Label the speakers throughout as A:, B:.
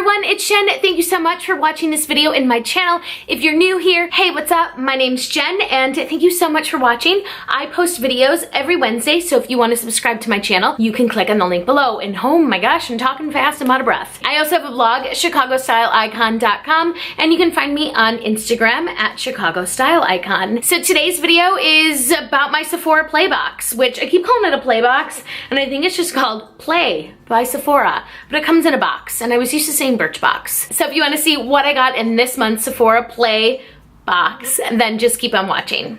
A: everyone, it's Jen. Thank you so much for watching this video in my channel. If you're new here, hey, what's up? My name's Jen and thank you so much for watching. I post videos every Wednesday, so if you want to subscribe to my channel, you can click on the link below. And oh my gosh, I'm talking fast, I'm out of breath. I also have a blog, chicagostyleicon.com, and you can find me on Instagram at chicagostyleicon. So today's video is about my Sephora Play box, which I keep calling it a play box, and I think it's just called Play by Sephora, but it comes in a box, and I was used to saying Birchbox. So if you want to see what I got in this month's Sephora Play box, then just keep on watching.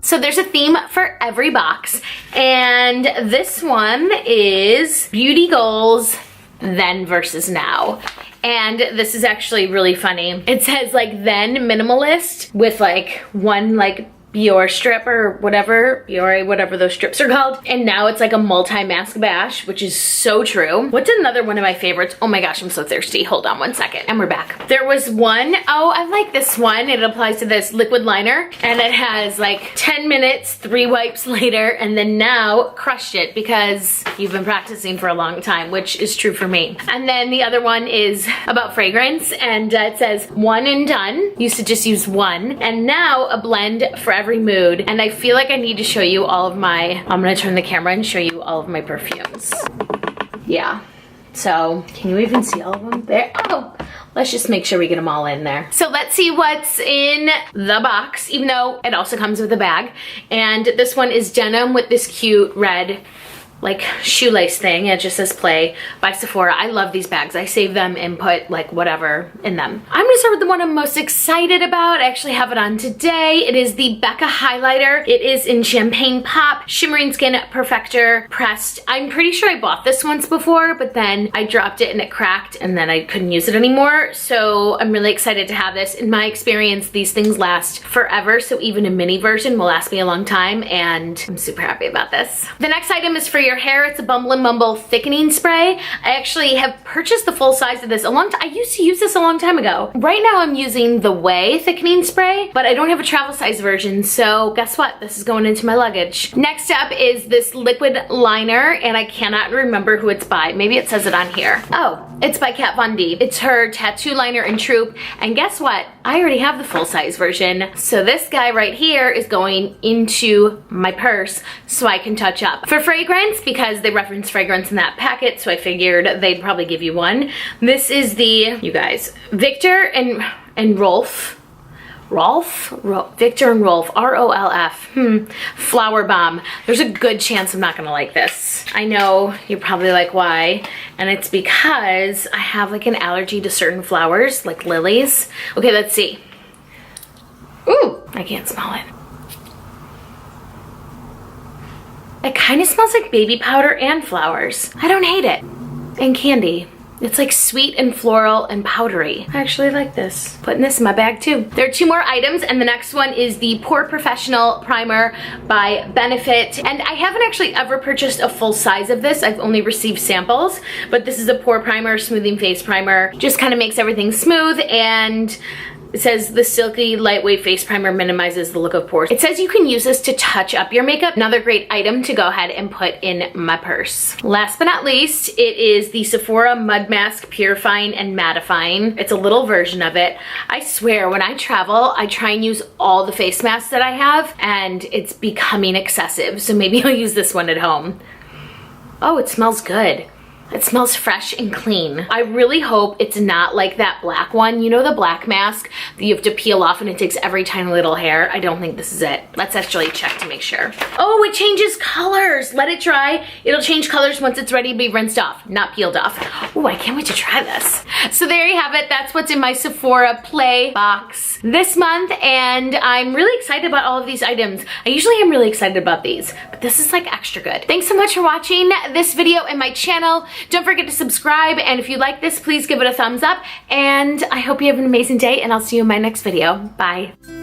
A: So there's a theme for every box, and this one is beauty goals then versus now. And this is actually really funny. It says like then minimalist with like one like Biore strip or whatever, Biore, whatever those strips are called. And now it's like a multi-mask bash, which is so true. What's another one of my favorites? Oh my gosh, I'm so thirsty. Hold on one second. And we're back. There was one, oh, I like this one. It applies to this liquid liner and it has like 10 minutes, 3 wipes later, and then now crushed it because you've been practicing for a long time, which is true for me. And then the other one is about fragrance and it says one and done. Used to just use one. And now a blend for every mood. And I feel like I need to show you all of my, I'm gonna turn the camera and show you all of my perfumes. Yeah, so can you even see all of them there? Oh, let's just make sure we get them all in there. So let's see what's in the box, even though it also comes with a bag. And this one is denim with this cute red like shoelace thing. It just says Play by Sephora. I love these bags. I save them and put like whatever in them. I'm gonna start with the one I'm most excited about. I actually have it on today. It is the Becca highlighter. It is in Champagne Pop, Shimmering Skin Perfector Pressed. I'm pretty sure I bought this once before, but then I dropped it and it cracked and then I couldn't use it anymore. So I'm really excited to have this. In my experience, these things last forever. So even a mini version will last me a long time and I'm super happy about this. The next item is for your hair. It's a Bumble and Bumble thickening spray. I actually have purchased the full size of this a long time. I used to use this a long time ago. Right now I'm using the Way thickening spray, but I don't have a travel size version, so guess what? This is going into my luggage. Next up is this liquid liner, and I cannot remember who it's by. Maybe it says it on here. Oh, it's by Kat Von D. It's her tattoo liner in Troop, and guess what? I already have the full size version, so this guy right here is going into my purse so I can touch up. For fragrance, because they reference fragrance in that packet, so I figured they'd probably give you one. This is the, you guys, Victor and Rolf. Victor and Rolf, R-O-L-F, Flower Bomb. There's a good chance I'm not gonna like this. I know, you're probably like, why? And it's because I have like an allergy to certain flowers, like lilies. Okay, let's see. Ooh, I can't smell it. It kind of smells like baby powder and flowers. I don't hate it. And candy. It's like sweet and floral and powdery. I actually like this. Putting this in my bag too. There are 2 more items, and the next one is the Pore Professional Primer by Benefit. And I haven't actually ever purchased a full size of this. I've only received samples, but this is a pore primer, smoothing face primer. Just kind of makes everything smooth, and it says the silky, lightweight face primer minimizes the look of pores. It says you can use this to touch up your makeup. Another great item to go ahead and put in my purse. Last but not least, it is the Sephora Mud Mask Purifying and Mattifying. It's a little version of it. I swear, when I travel, I try and use all the face masks that I have, and it's becoming excessive. So maybe I'll use this one at home. Oh, it smells good. It smells fresh and clean. I really hope it's not like that black one. You know, the black mask that you have to peel off and it takes every tiny little hair? I don't think this is it. Let's actually check to make sure. Oh, it changes colors. Let it dry. It'll change colors once it's ready to be rinsed off, not peeled off. Oh, I can't wait to try this. So there you have it. That's what's in my Sephora Play box this month, and I'm really excited about all of these items. I usually am really excited about these, but this is like extra good. Thanks so much for watching this video and my channel. Don't forget to subscribe, and if you like this, please give it a thumbs up, and I hope you have an amazing day, and I'll see you in my next video. Bye.